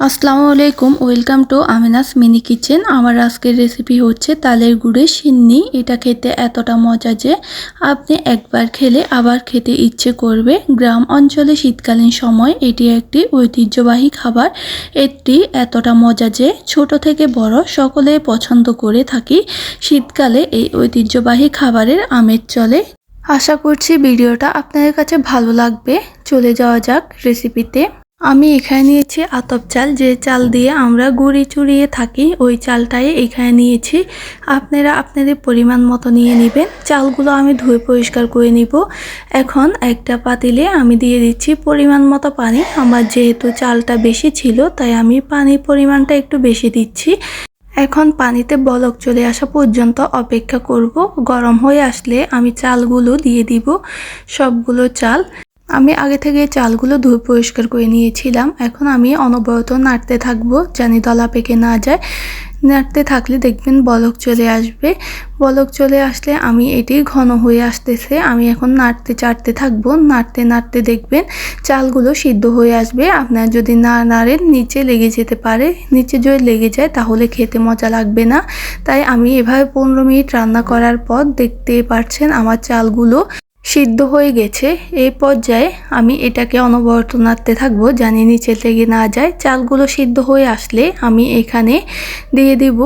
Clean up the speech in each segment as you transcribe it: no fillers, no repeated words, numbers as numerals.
আসসালামু আলাইকুম, welcome to Amina's mini kitchen. আমার আজকের রেসিপি হচ্ছে তালের গুড়ের সিন্নি। এটা খেতে এতটা মজা যে আপনি একবার খেলে আবার খেতে ইচ্ছে করবে। গ্রাম অঞ্চলে শীতকালীন সময় এটি একটি ঐতিহ্যবাহী খাবার। এটি এতটা মজা যে ছোট থেকে বড় সকলে পছন্দ করে থাকি। শীতকালে এই ঐতিহ্যবাহী খাবারের আমেজ চলে। আশা করছি ভিডিওটা আপনাদের কাছে ভালো লাগবে। চলে যাওয়া যাক রেসিপিতে। আমি এখানে নিয়েছি আতপ চাল, যে চাল দিয়ে আমরা গুঁড়ি চুরিয়ে থাকি, ওই চালটাই এখানে নিয়েছি। আপনারা আপনাদের পরিমাণ মতো নিয়ে নেবেন। চালগুলো আমি ধুয়ে পরিষ্কার করে নিব। এখন একটা পাতিলে আমি দিয়ে দিচ্ছি পরিমাণ মতো পানি। আমার যেহেতু চালটা বেশি ছিল তাই আমি পানির পরিমাণটা একটু বেশি দিচ্ছি। এখন পানিতে বলক চলে আসা পর্যন্ত অপেক্ষা করব। গরম হয়ে আসলে আমি চালগুলো দিয়ে দিব। সবগুলো চাল আমি আগে থেকে চালগুলো ধুয়ে পরিষ্কার করে নিয়েছিলাম। এখন আমি অনবরত নাড়তে থাকবো, জানি দলা পেকে না যায়। নাড়তে থাকলে দেখবেন বলক চলে আসবে। বলক চলে আসলে আমি এটি ঘন হয়ে আসতেছে। আমি এখন নাড়তে চাড়তে থাকবো। নাড়তে নাড়তে দেখবেন চালগুলো সিদ্ধ হয়ে আসবে। আপনার যদি না নাড়েন নিচে লেগে যেতে পারে। নিচে যদি লেগে যায় তাহলে খেতে মজা লাগবে না। তাই আমি এভাবে 15 মিনিট রান্না করার পর দেখতেই পাচ্ছেন আমার চালগুলো সিদ্ধ হয়ে গেছে। এই পর্যায়ে আমি এটাকে অনবরত নাড়তে থাকবো, জানি নিচে লেগে না যায়। চালগুলো সিদ্ধ হয়ে আসলে আমি এখানে দিয়ে দিব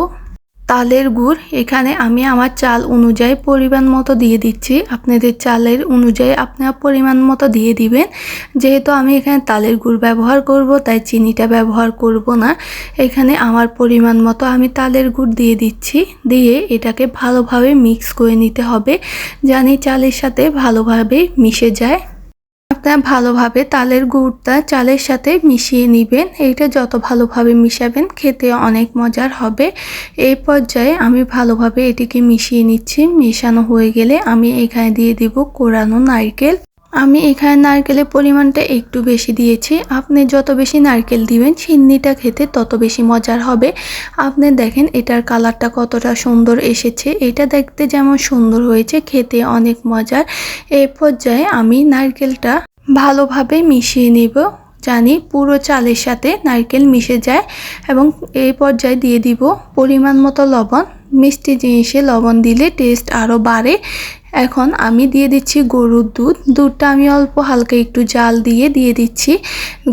তালের গুড়। এখানে আমি আমার চাল অনুযায়ী পরিমাণ মতো দিয়ে দিচ্ছি। আপনাদের চালের অনুযায়ী আপনারা পরিমাণ মতো দিয়ে দিবেন। যেহেতু আমি এখানে তালের গুড় ব্যবহার করব তাই চিনিটা ব্যবহার করব না। এখানে আমার পরিমাণ মতো আমি তালের গুড় দিয়ে দিচ্ছি। দিয়ে এটাকে ভালোভাবে মিক্স করে নিতে হবে, জানি চালের সাথে ভালোভাবে মিশে যায়। আপনারা ভালোভাবে তালের গুড়টা চালের সাথে মিশিয়ে নেবেন। এইটা যত ভালোভাবে মিশাবেন খেতে অনেক মজার হবে। এই পর্যায়ে আমি ভালোভাবে এটিকে মিশিয়ে নিচ্ছি। মেশানো হয়ে গেলে আমি এখানে দিয়ে দিব কোরানো নারকেল। আমি এখানে নারকেলের পরিমাণটা একটু বেশি দিয়েছি। আপনি যত বেশি নারকেল দিবেন সিন্নিটা খেতে তত বেশি মজার হবে। আপনি দেখেন এটার কালারটা কতটা সুন্দর এসেছে। এটা দেখতে যেমন সুন্দর হয়েছে, খেতে অনেক মজার। এই পর্যায়ে আমি নারকেলটা ভালোভাবে মিশিয়ে নিব, জানি পুরো চালের সাথে নারকেল মিশে যায়। এবং এই পর্যায়ে দিয়ে দিব পরিমাণ মতো লবণ। মিষ্টি জিনিসে লবণ দিলে টেস্ট আরও বাড়ে। এখন আমি দিয়ে দিচ্ছি গরুর দুধ। দুধটা আমি অল্প হালকা একটু জাল দিয়ে দিচ্ছি।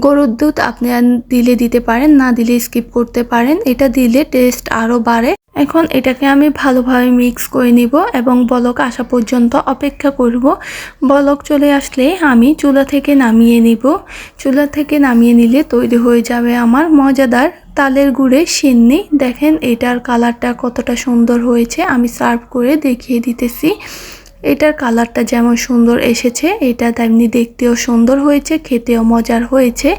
গরুর দুধ আপনারা দিলে দিতে পারেন, না দিলে স্কিপ করতে পারেন। এটা দিলে টেস্ট আরও বাড়ে। এখন এটাকে আমি ভালোভাবে মিক্স করে নিব এবং বলক আসা পর্যন্ত অপেক্ষা করব। বলক চলে আসলে আমি চুলা থেকে নামিয়ে নিব। চুলা থেকে নামিয়ে নিলে তৈরি হয়ে যাবে আমার মজাদার তালের গুড়ের সিন্নি। দেখেন এটার কালারটা কতটা সুন্দর হয়েছে। আমি সার্ভ করে দেখিয়ে দিতেছি। এটার কালারটা যেমন সুন্দর এসেছে, এটা তেমনি দেখতেও সুন্দর হয়েছে, খেতেও মজার হয়েছে।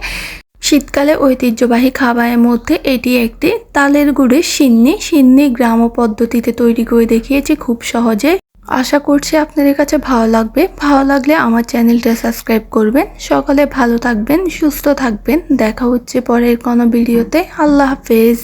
শীতকালে ঐতিহ্যবাহী খাবারের মধ্যে এটি একটি তালের গুড়ের সিন্নি। সিন্নি গ্রাম্য পদ্ধতিতে তৈরি করে দেখিয়েছি খুব সহজে। আশা করছি আপনাদের কাছে ভালো লাগবে। ভালো লাগলে আমার চ্যানেলটা সাবস্ক্রাইব করবেন। সকালে ভালো থাকবেন, সুস্থ থাকবেন। দেখা হচ্ছে পরের কোনো ভিডিওতে। আল্লাহ হাফেজ।